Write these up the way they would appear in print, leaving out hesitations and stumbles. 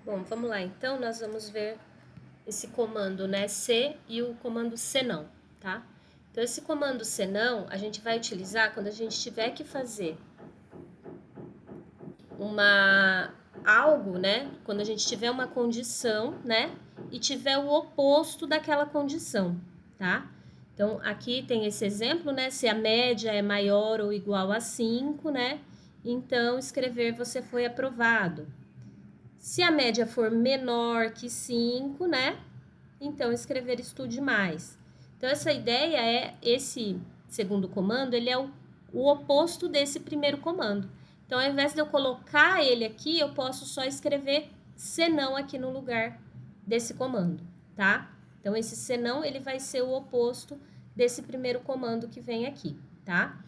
Bom, vamos lá. Então, nós vamos ver esse comando, né, se e o comando senão, tá? Então, esse comando senão, a gente vai utilizar quando a gente tiver que fazer algo, né? Quando a gente tiver uma condição, né? E tiver o oposto daquela condição, tá? Então, aqui tem esse exemplo, né? Se a média é maior ou igual a 5, né? Então, escrever você foi aprovado. Se a média for menor que 5, né? Então, escrever estude mais. Então, essa ideia é, esse segundo comando, ele é o oposto desse primeiro comando. Então, ao invés de eu colocar ele aqui, eu posso só escrever senão aqui no lugar desse comando, tá? Então, esse senão, ele vai ser o oposto desse primeiro comando que vem aqui, tá?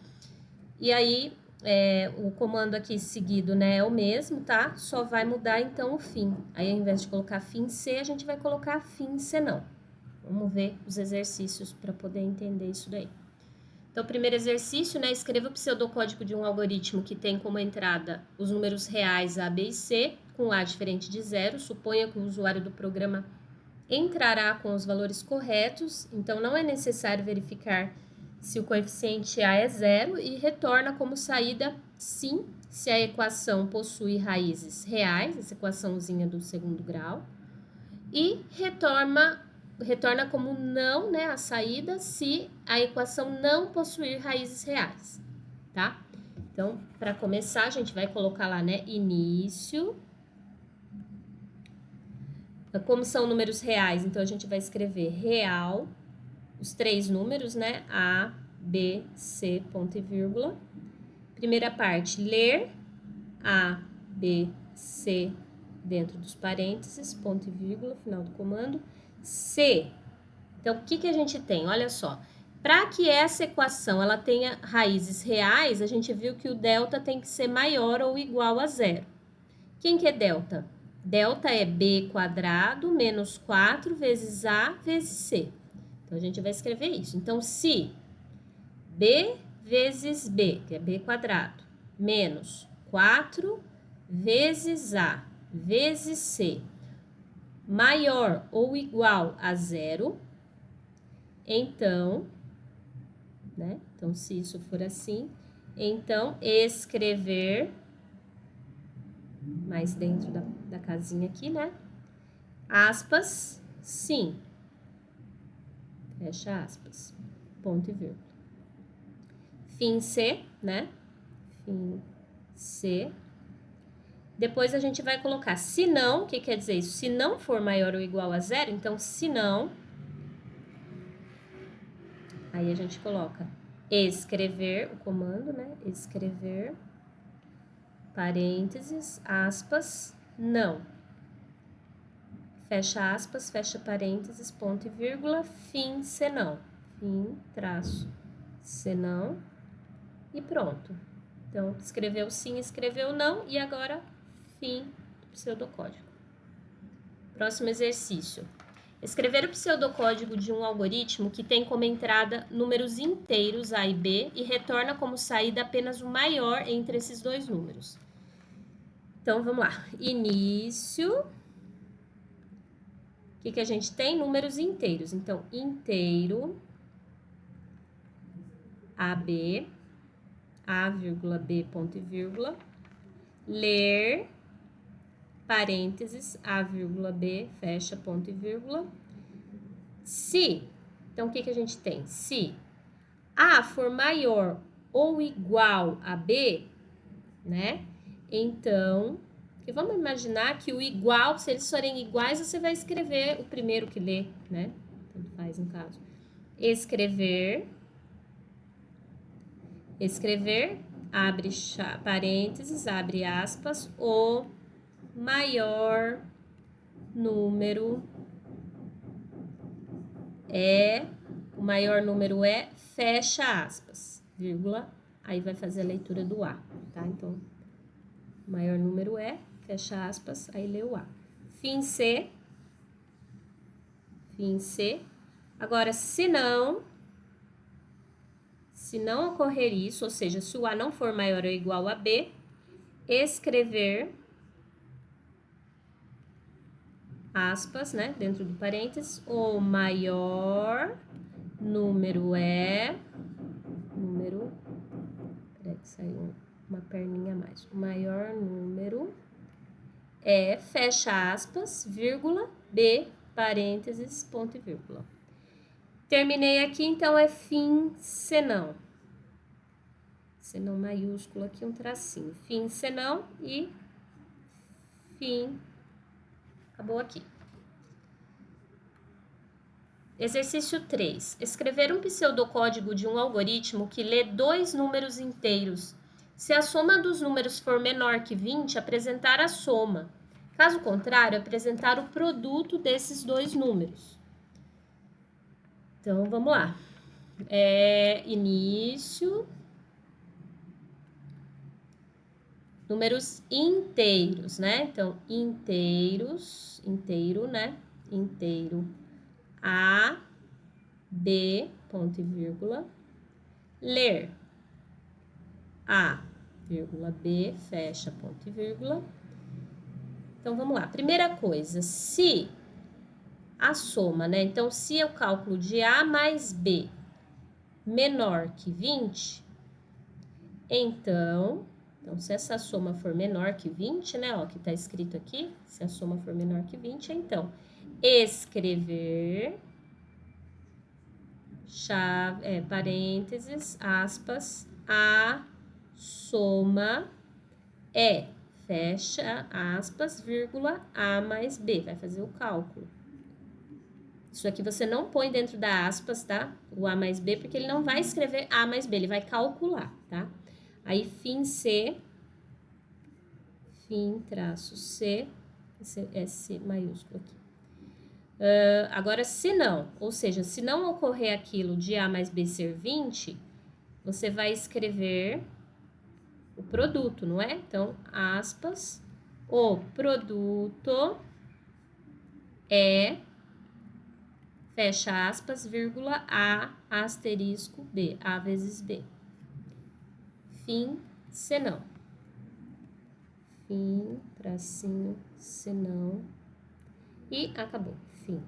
E aí, o comando aqui seguido, né, é o mesmo, tá? Só vai mudar, então, o fim. Aí, ao invés de colocar fim se, a gente vai colocar fim senão. Vamos ver os exercícios para poder entender isso daí. Então, o primeiro exercício, né, escreva o pseudocódigo de um algoritmo que tem como entrada os números reais A, B e C, com A diferente de zero. Suponha que o usuário do programa entrará com os valores corretos, então não é necessário verificar se o coeficiente A é zero e retorna como saída sim, se a equação possui raízes reais, essa equaçãozinha do segundo grau, e retorna como não, né, a saída, se a equação não possuir raízes reais, tá? Então, para começar, a gente vai colocar lá, né, início. Como são números reais, então a gente vai escrever real, os três números, né, A, B, C, ponto e vírgula. Primeira parte, ler A, B, C dentro dos parênteses, ponto e vírgula, final do comando. C. Então, o que a gente tem? Olha só. Para que essa equação ela tenha raízes reais, a gente viu que o delta tem que ser maior ou igual a zero. Quem que é delta? Delta é b quadrado menos 4 vezes a vezes c. Então, a gente vai escrever isso. Então, se b vezes b, que é b quadrado, menos 4 vezes a vezes c, maior ou igual a zero, então, né? Então, se isso for assim, então, escrever, mais dentro da casinha aqui, né? Aspas, sim. Fecha aspas. Ponto e vírgula. Fim C, né? Fim C. Depois a gente vai colocar se não, o que quer dizer isso? Se não for maior ou igual a zero, então se não, aí a gente coloca escrever, o comando, né? Escrever, parênteses, aspas, não. Fecha aspas, fecha parênteses, ponto e vírgula, fim, senão. Fim, traço, senão e pronto. Então, escreveu sim, escreveu não e agora fim do pseudocódigo. Próximo exercício. Escrever o pseudocódigo de um algoritmo que tem como entrada números inteiros A e B e retorna como saída apenas o maior entre esses dois números. Então, vamos lá. Início. O que a gente tem? Números inteiros. Então, inteiro, AB, A, B, ponto e vírgula, ler, parênteses, A, B, fecha, ponto e vírgula, se. Então, o que a gente tem? Se A for maior ou igual a B, né? Então, vamos imaginar que o igual, se eles forem iguais, você vai escrever o primeiro que lê, né? Tanto faz no caso. Escrever, abre parênteses, abre aspas, o maior número é, fecha aspas, vírgula, aí vai fazer a leitura do A, tá? Então, o maior número é, fecha aspas, aí lê o A. Fim C. Agora, se não ocorrer isso, ou seja, se o A não for maior ou igual a B, escrever aspas, né, dentro do parênteses, o maior número é, peraí que saiu uma perninha a mais, o maior número é, fecha aspas, vírgula, B, parênteses, ponto e vírgula. Terminei aqui, então é fim, senão. Senão maiúsculo aqui, um tracinho. Fim, senão e fim. Acabou aqui. Exercício 3. Escrever um pseudocódigo de um algoritmo que lê 2 números inteiros. Se a soma dos números for menor que 20, apresentar a soma. Caso contrário, apresentar o produto desses 2 números. Então, vamos lá. Início. Números inteiros, né? Então, inteiros, inteiro, né? Inteiro. A, B, ponto e vírgula. Ler. A, vírgula, B, fecha, ponto e vírgula. Então, vamos lá. Primeira coisa, se a soma, né? Então, se o cálculo de A mais B menor que 20, então, se essa soma for menor que 20, né? Ó, que tá escrito aqui, se a soma for menor que 20, então, escrever, parênteses, aspas, a soma é, fecha aspas, vírgula, A mais B. Vai fazer o cálculo. Isso aqui você não põe dentro da aspas, tá? O A mais B, porque ele não vai escrever A mais B, ele vai calcular, tá? Aí, fim C, fim, traço C, S maiúsculo aqui. Agora, se não, ou seja, se não ocorrer aquilo de A mais B ser 20, você vai escrever o produto, não é? Então, aspas, o produto é, fecha aspas, vírgula, A, asterisco, B, A vezes B. Fim, senão. Fim, tracinho, senão. E acabou, fim.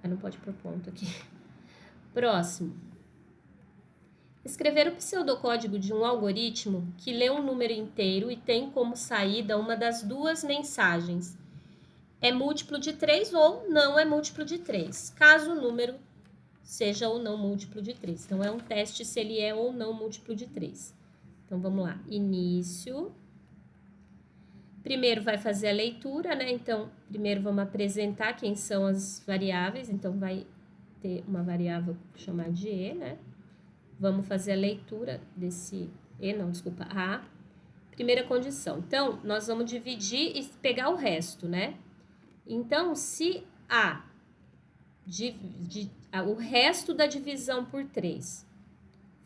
Não pode pôr ponto aqui. Próximo. Escrever o pseudocódigo de um algoritmo que lê um número inteiro e tem como saída uma das 2 mensagens. É múltiplo de 3 ou não é múltiplo de 3, caso o número seja ou não múltiplo de 3. Então, é um teste se ele é ou não múltiplo de 3. Então, vamos lá. Início. Primeiro vai fazer a leitura, né? Então, primeiro vamos apresentar quem são as variáveis. Então, vai ter uma variável chamada de E, né? Vamos fazer a leitura desse E, não, desculpa, A. Primeira condição. Então, nós vamos dividir e pegar o resto, né? Então, se o resto da divisão por 3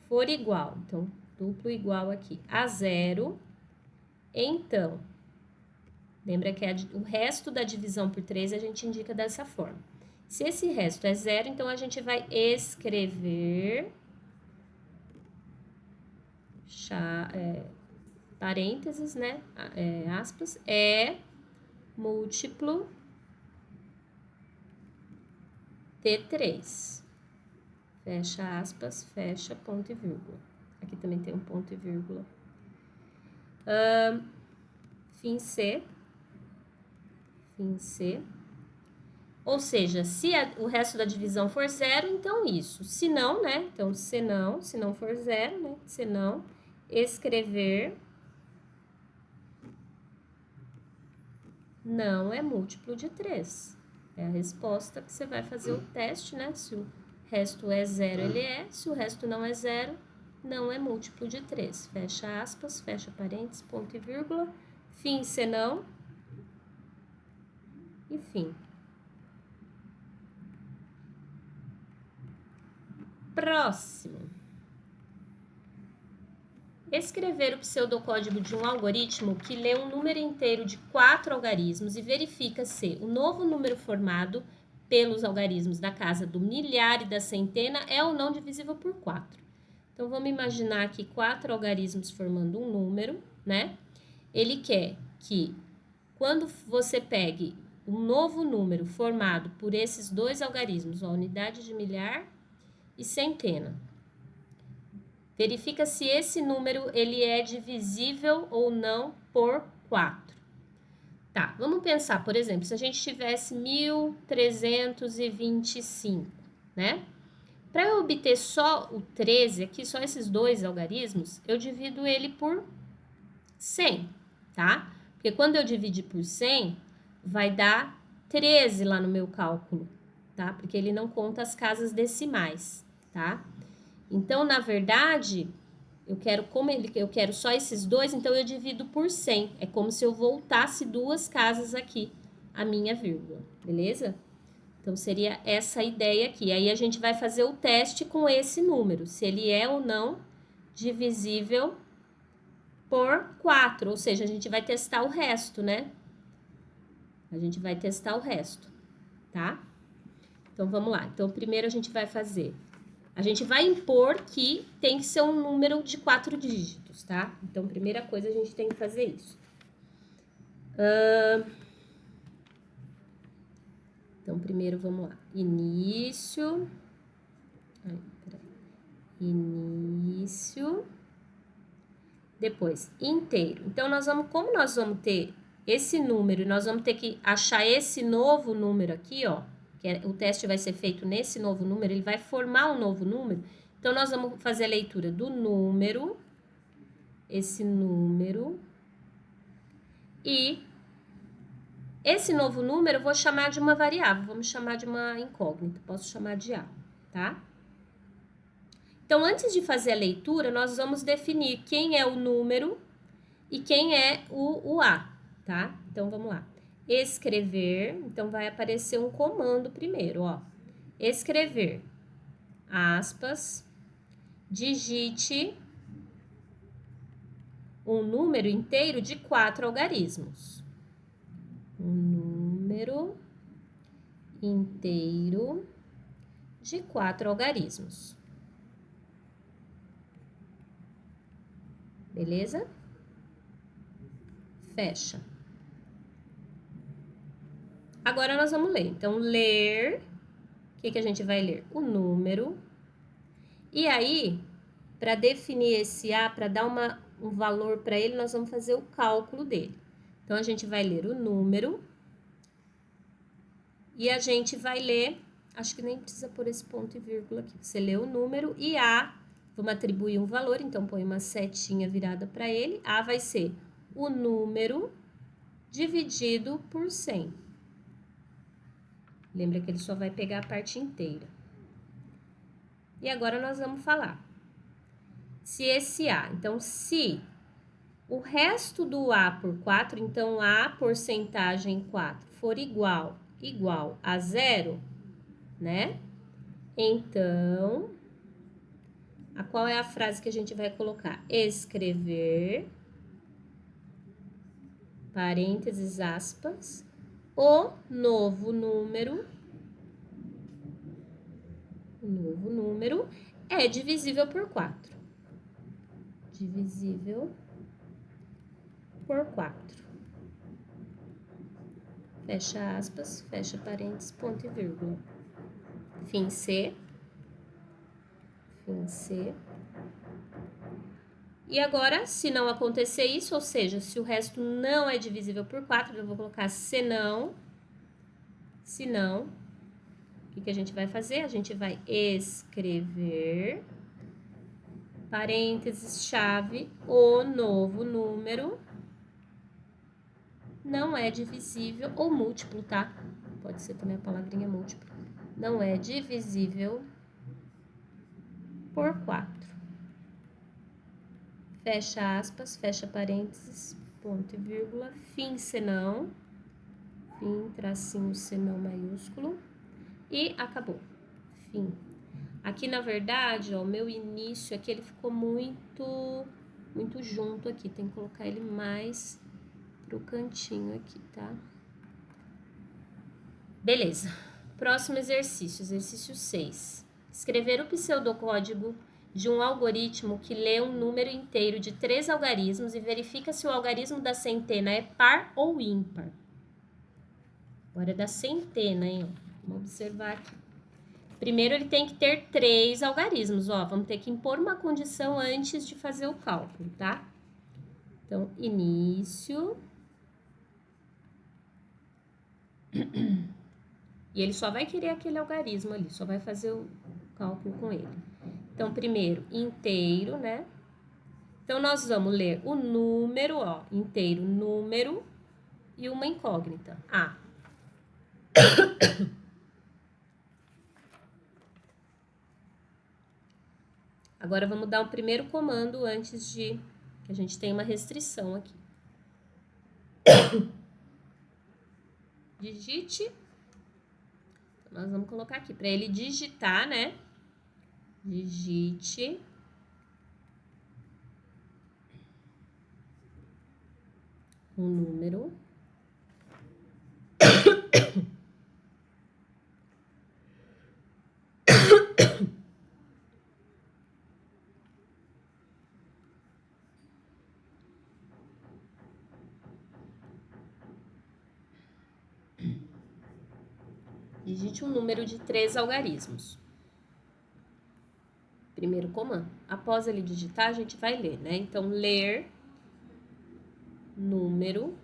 for igual, então, duplo igual aqui, a 0, então, lembra que o resto da divisão por 3 a gente indica dessa forma. Se esse resto é 0, então a gente vai escrever, parênteses, né, aspas, é múltiplo de 3. Fecha aspas, fecha ponto e vírgula. Aqui também tem um ponto e vírgula. Fim C. Fim C. Ou seja, se o resto da divisão for 0, então isso. Se não, né? Então, se não for 0, né? Se não, escrever não é múltiplo de 3. É a resposta que você vai fazer o teste, né? Se o resto é 0, ele é. Se o resto não é 0, não é múltiplo de 3. Fecha aspas, fecha parênteses, ponto e vírgula. Fim, senão. E fim. Próximo. Escrever o pseudocódigo de um algoritmo que lê um número inteiro de 4 algarismos e verifica se o novo número formado pelos algarismos da casa do milhar e da centena é ou não divisível por 4. Então, vamos imaginar aqui 4 algarismos formando um número, né? Ele quer que quando você pegue um novo número formado por esses dois algarismos, ó, unidade de milhar e centena, verifica se esse número ele é divisível ou não por 4. Tá, vamos pensar, por exemplo, se a gente tivesse 1325, né? Para eu obter só o 13 aqui, só esses dois algarismos, eu divido ele por 100, tá? Porque quando eu dividir por 100, vai dar 13 lá no meu cálculo, tá? Porque ele não conta as casas decimais, tá? Então, na verdade, eu quero só esses dois, então eu divido por 100. É como se eu voltasse duas casas aqui, a minha vírgula, beleza? Então, seria essa ideia aqui. Aí, a gente vai fazer o teste com esse número, se ele é ou não divisível por 4, ou seja, a gente vai testar o resto, né? A gente vai testar o resto, tá? Então, vamos lá. Então, primeiro a gente vai fazer... A gente vai impor que tem que ser um número de 4 dígitos, tá? Então, primeira coisa, a gente tem que fazer isso. Então, primeiro, vamos lá. Início. Início. Depois, inteiro. Então, como nós vamos ter esse número, nós vamos ter que achar esse novo número aqui, ó. O teste vai ser feito nesse novo número, ele vai formar um novo número. Então, nós vamos fazer a leitura do número, esse número, e esse novo número eu vou chamar de uma variável, vamos chamar de uma incógnita, posso chamar de A, tá? Então, antes de fazer a leitura, nós vamos definir quem é o número e quem é o A, tá? Então, vamos lá. Escrever, então vai aparecer um comando primeiro, ó. Escrever, aspas, digite um número inteiro de 4 algarismos. Um número inteiro de 4 algarismos. Beleza? Fecha. Agora nós vamos ler. Então, ler, o que a gente vai ler? O número. E aí, para definir esse A, para dar um valor para ele, nós vamos fazer o cálculo dele. Então, a gente vai ler o número. E a gente vai ler, acho que nem precisa pôr esse ponto e vírgula aqui. Você lê o número e A, vamos atribuir um valor, então põe uma setinha virada para ele. A vai ser o número dividido por 100. Lembra que ele só vai pegar a parte inteira. E agora nós vamos falar. Se esse A, então se o resto do A por 4, então A porcentagem 4 for igual a 0, né? Então, qual é a frase que a gente vai colocar? Escrever, parênteses, aspas, o novo número é divisível por 4. Divisível por 4. Fecha aspas, fecha parênteses, ponto e vírgula. Fim C. Fim C. E agora, se não acontecer isso, ou seja, se o resto não é divisível por 4, eu vou colocar senão. Senão, o que a gente vai fazer? A gente vai escrever, parênteses, chave, o novo número não é divisível, ou múltiplo, tá? Pode ser também a palavrinha múltiplo. Não é divisível por 4. Fecha aspas, fecha parênteses, ponto e vírgula, fim senão, fim, tracinho, senão maiúsculo, e acabou. Fim. Aqui, na verdade, ó, o meu início aqui, ele ficou muito junto aqui, tem que colocar ele mais pro cantinho aqui, tá? Beleza. Próximo exercício, exercício 6. Escrever o pseudocódigo de um algoritmo que lê um número inteiro de 3 algarismos e verifica se o algarismo da centena é par ou ímpar. Agora é da centena, hein? Vamos observar aqui. Primeiro, ele tem que ter 3 algarismos, ó. Vamos ter que impor uma condição antes de fazer o cálculo, tá? Então, início. E ele só vai querer aquele algarismo ali, só vai fazer o cálculo com ele. Então, primeiro, inteiro, né? Então, nós vamos ler o número, ó, inteiro, número e uma incógnita, A. Agora, vamos dar o primeiro comando antes de... que a gente tem uma restrição aqui. Digite. Então, nós vamos colocar aqui, para ele digitar, né? Digite. Um número. Digite um número de 3 algarismos. Primeiro comando. Após ele digitar, a gente vai ler, né? Então, ler número.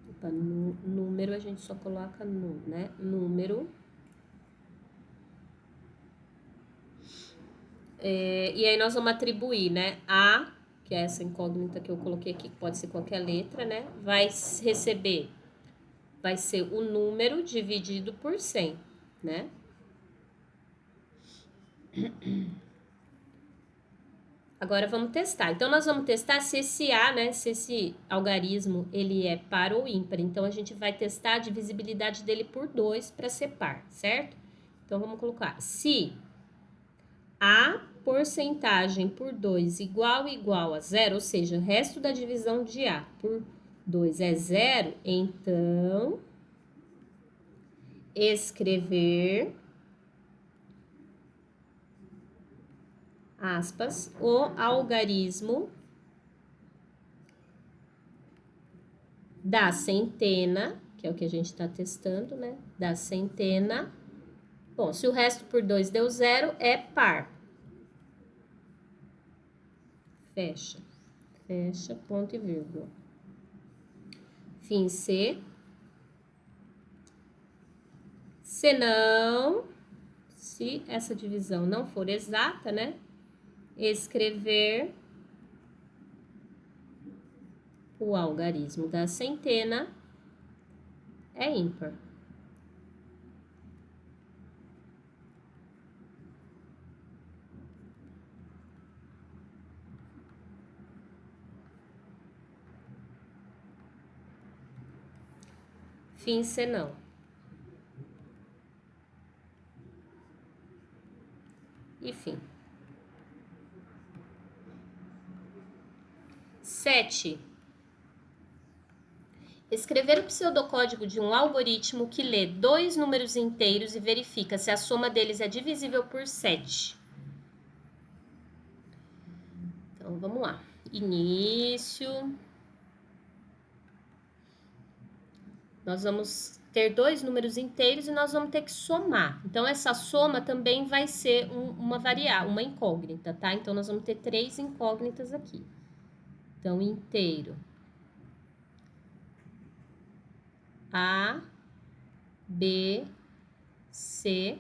Opa, número a gente só coloca né? Número. E aí nós vamos atribuir, né? A, que é essa incógnita que eu coloquei aqui, que pode ser qualquer letra, né? Vai receber, vai ser o número dividido por 100, né? Agora vamos testar. Então, nós vamos testar se esse A, né? Se esse algarismo, ele é par ou ímpar. Então, a gente vai testar a divisibilidade dele por 2 para ser par, certo? Então, vamos colocar. Se a porcentagem por 2 igual a 0, ou seja, o resto da divisão de A por 2 é 0, então, escrever, aspas, o algarismo da centena, que é o que a gente está testando, né? Da centena. Bom, se o resto por 2 deu 0, é par. Fecha. Fecha, ponto e vírgula. Fim C. Senão, se essa divisão não for exata, né? Escrever o algarismo da centena é ímpar. Fim senão. E fim. 7. Escrever o pseudocódigo de um algoritmo que lê 2 números inteiros e verifica se a soma deles é divisível por 7. Então, vamos lá. Início. Nós vamos ter 2 números inteiros e nós vamos ter que somar. Então, essa soma também vai ser uma variável, uma incógnita, tá? Então, nós vamos ter 3 incógnitas aqui. Então, inteiro. A, B, C.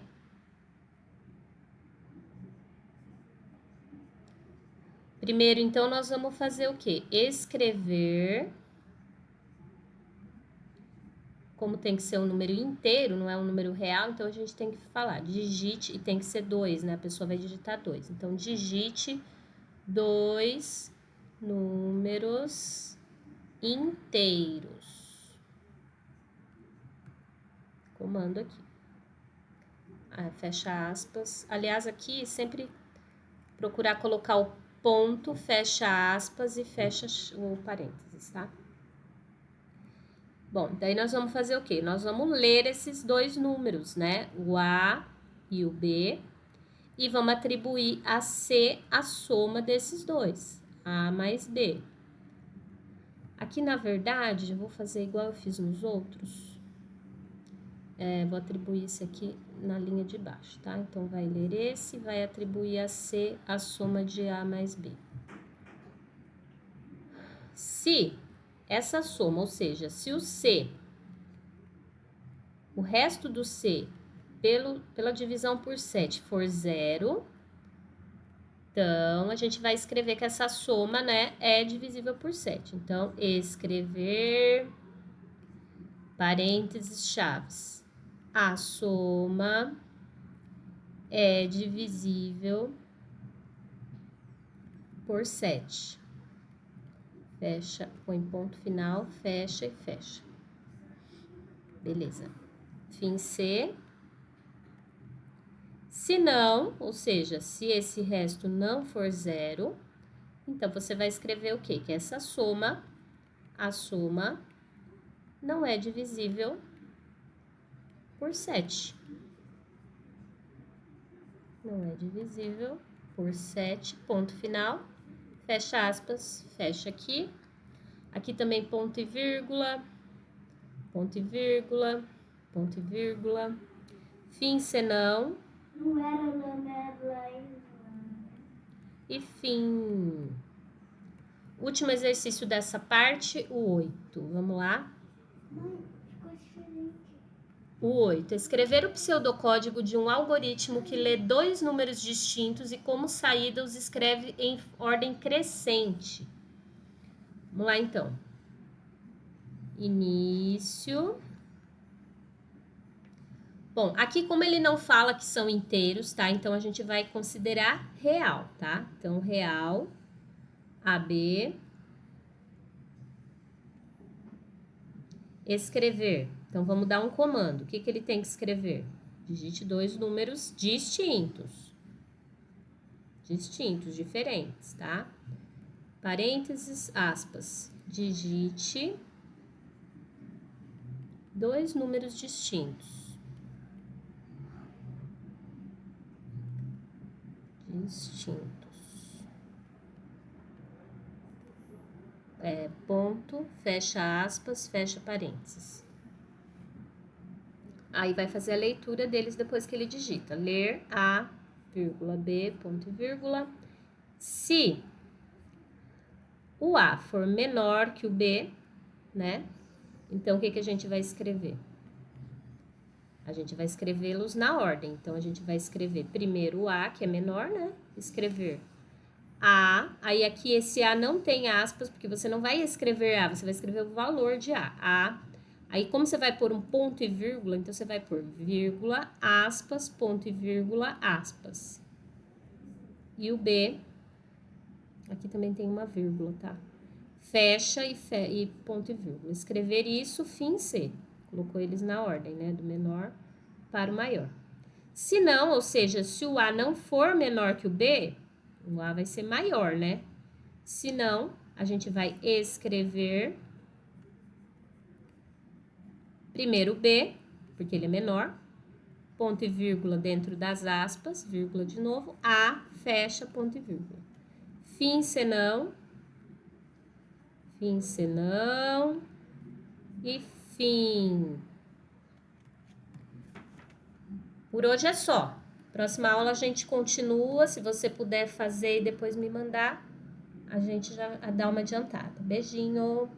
Primeiro, então, nós vamos fazer o quê? Escrever. Como tem que ser um número inteiro, não é um número real, então a gente tem que falar, digite, e tem que ser 2, né? A pessoa vai digitar 2. Então, digite 2 números inteiros. Comando aqui. Fecha aspas. Aliás, aqui sempre procurar colocar o ponto, fecha aspas e fecha o parênteses, tá? Bom, daí nós vamos fazer o quê? Nós vamos ler esses 2 números, né? O A e o B. e vamos atribuir a C a soma desses dois, A mais B. Aqui, na verdade, eu vou fazer igual eu fiz nos outros. Vou atribuir esse aqui na linha de baixo, tá? Então, vai ler esse, vai atribuir a C a soma de A mais B. Se essa soma, ou seja, se o C, o resto do C, pela divisão por 7 for 0, então, a gente vai escrever que essa soma, né, é divisível por 7. Então, escrever, parênteses, chaves. A soma é divisível por 7. Fecha, põe ponto final, fecha e fecha. Beleza. Fim C. Se não, ou seja, se esse resto não for 0, então você vai escrever o quê? Que essa soma, a soma, não é divisível por 7. Não é divisível por 7, ponto final, fecha aspas, fecha aqui. Aqui também ponto e vírgula, ponto e vírgula, ponto e vírgula. Fim senão. Não era E fim. Último exercício dessa parte, o 8. Vamos lá? Mãe, ficou diferente. O 8. Escrever o pseudocódigo de um algoritmo que lê 2 números distintos e como saída os escreve em ordem crescente. Vamos lá, então. Início. Bom, aqui como ele não fala que são inteiros, tá? Então, a gente vai considerar real, tá? Então, real, AB, escrever. Então, vamos dar um comando. O que ele tem que escrever? Digite 2 números distintos. Distintos, diferentes, tá? Parênteses, aspas. Digite 2 números distintos. Distintos. Ponto, fecha aspas, fecha parênteses. Aí vai fazer a leitura deles depois que ele digita. Ler A, vírgula, B, ponto e vírgula. Se o A for menor que o B, né? Então, o que a gente vai escrever? A gente vai escrevê-los na ordem. Então, a gente vai escrever primeiro o A, que é menor, né? Escrever A. Aí, aqui, esse A não tem aspas, porque você não vai escrever A, você vai escrever o valor de A. A. Aí, como você vai pôr um ponto e vírgula, então você vai pôr vírgula, aspas, ponto e vírgula, aspas. E o B, aqui também tem uma vírgula, tá? Fecha e ponto e vírgula. Escrever isso, fim C. Colocou eles na ordem, né? Do menor para o maior. Se não, ou seja, se o A não for menor que o B, o A vai ser maior, né? Se não, a gente vai escrever primeiro o B, porque ele é menor, ponto e vírgula dentro das aspas, vírgula de novo, A, fecha, ponto e vírgula. Fim senão, e fim. Por hoje é só. Próxima aula a gente continua. Se você puder fazer e depois me mandar, a gente já dá uma adiantada. Beijinho!